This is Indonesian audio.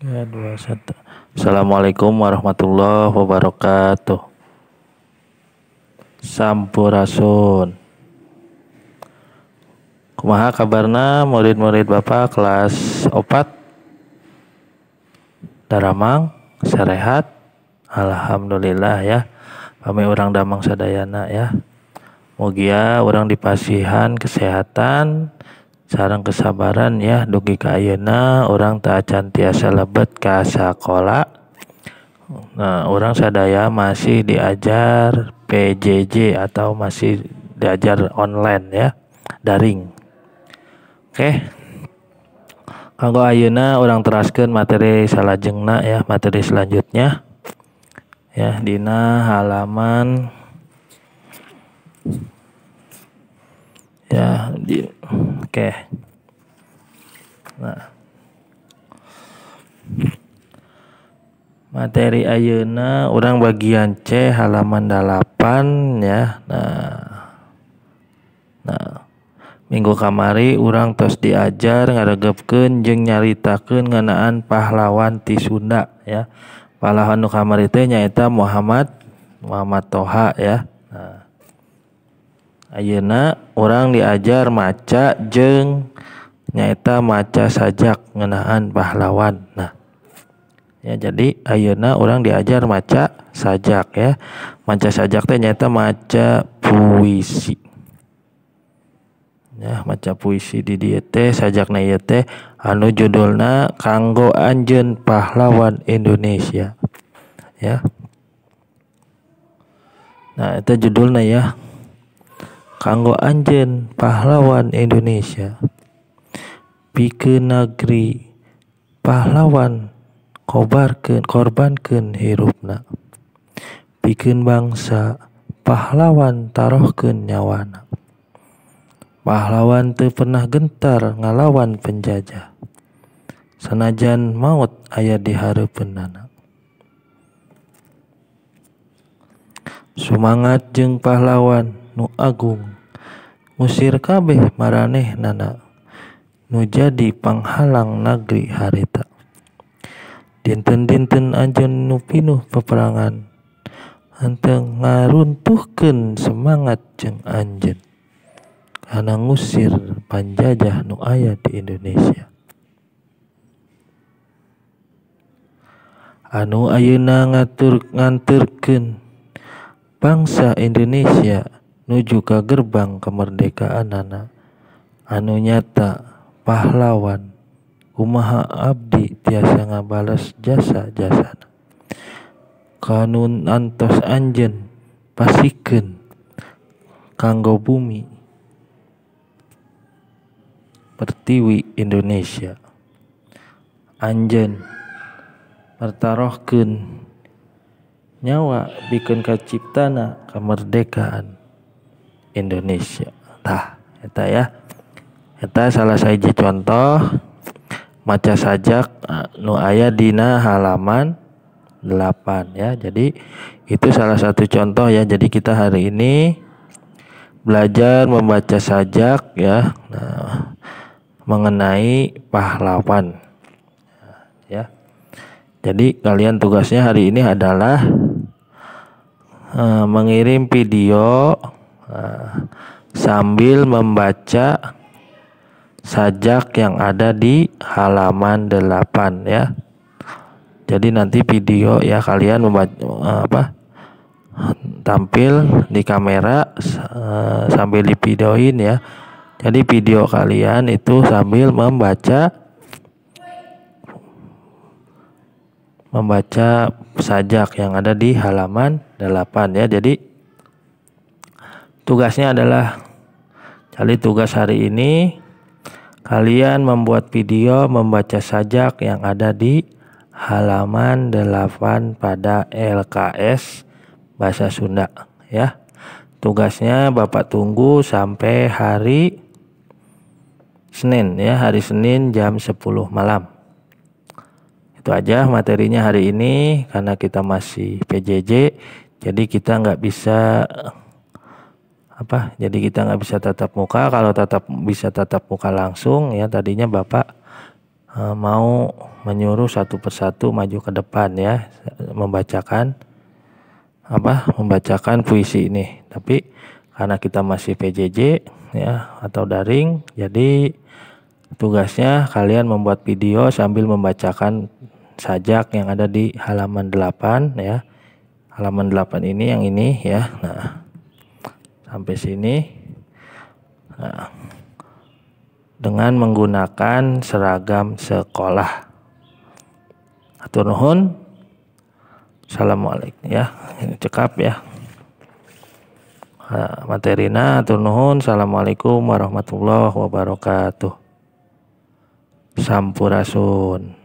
Ya, 21. Assalamualaikum warahmatullahi wabarakatuh. Sampurasun. Kumaha kabarna murid-murid Bapak kelas 4? Daramang sarehat. Alhamdulillah ya. Kami orang damang sadayana ya. Mugia orang dipasihan kesehatan sareng kesabaran ya, dugi ka ayeuna orang tak acan tiasa lebet ka sakola. Nah, orang sadaya masih diajar PJJ atau masih diajar online ya, daring. Oke. Kanggo ayeuna orang teraskeun materi salajengna ya, materi selanjutnya. Ya, dina halaman ya oke. Nah, materi ayeuna orang bagian C halaman 8 ya. Nah, minggu kamari orang tos diajar ngaregepkeun jeung nyaritakeun ngeunaan pahlawan ti Sunda ya. Pahlawan nu kamari teh nyaeta Muhammad Toha ya. Nah, ayeuna orang diajar maca jeung nyaeta maca sajak ngeunaan pahlawan. Nah, ya jadi ayeuna orang diajar maca sajak ya. Maca sajak teh nyaeta maca puisi. Ya, maca puisi di dieu teh sajakna ieu teh anu judulna Kanggo Anjeun Pahlawan Indonesia. Ya. Nah, itu judulna ya. Kanggo Anjeun Pahlawan Indonesia. Pikeun negeri pahlawan korbankeun hirupna. Pikeun bangsa pahlawan tarohkeun nyawana. Pahlawan teu pernah gentar ngalawan penjajah. Sanajan maut aya di hareupeunana. Sumangat jeung pahlawan nu agung ngusir kabeh maranehnana nu jadi panghalang nagri harita. Dinten-dinten anjeun nu pinuh peperangan henteu ngaruntuhkeun semangat jeung anjeun kana ngusir panjajah nu aya di Indonesia. Anu ayeuna nganturkeun bangsa Indonesia nuju ka gerbang kemerdekaanana anu nyata pahlawan kumaha abdi tiasa ngabales jasa-jasana. Kanun antos anjeun pasikeun kanggo bumi pertiwi Indonesia. Anjeun pertarohkeun nyawa bikeun kaciptana kemerdekaan Indonesia. Tah, eta ya. Eta salah sahiji contoh maca sajak nu aya dina halaman 8 ya. Jadi itu salah satu contoh ya. Jadi kita hari ini belajar membaca sajak ya. Nah, mengenai pahlawan ya. Jadi kalian tugasnya hari ini adalah mengirim video sambil membaca sajak yang ada di halaman 8 ya. Jadi nanti video ya kalian membaca tampil di kamera sambil divideoin ya. Jadi video kalian itu sambil membaca sajak yang ada di halaman 8 ya. Jadi tugasnya adalah tugas hari ini kalian membuat video membaca sajak yang ada di halaman 8 pada LKS Bahasa Sunda ya. Tugasnya Bapak tunggu sampai hari Senin ya, hari Senin jam 10 malam. Itu aja materinya hari ini karena kita masih PJJ, jadi kita nggak bisa Jadi kita nggak bisa tatap muka. Kalau bisa tatap muka langsung ya tadinya Bapak mau menyuruh satu persatu maju ke depan ya, membacakan puisi ini. Tapi karena kita masih PJJ ya atau daring, jadi tugasnya kalian membuat video sambil membacakan sajak yang ada di halaman 8 ya. Halaman 8 ini yang ini ya. Nah, sampai sini. Nah, dengan menggunakan seragam sekolah. Atur nuhun. Assalamualaikum ya. Ini cekap ya. Materina atur nuhun. Assalamualaikum warahmatullahi wabarakatuh. Sampurasun.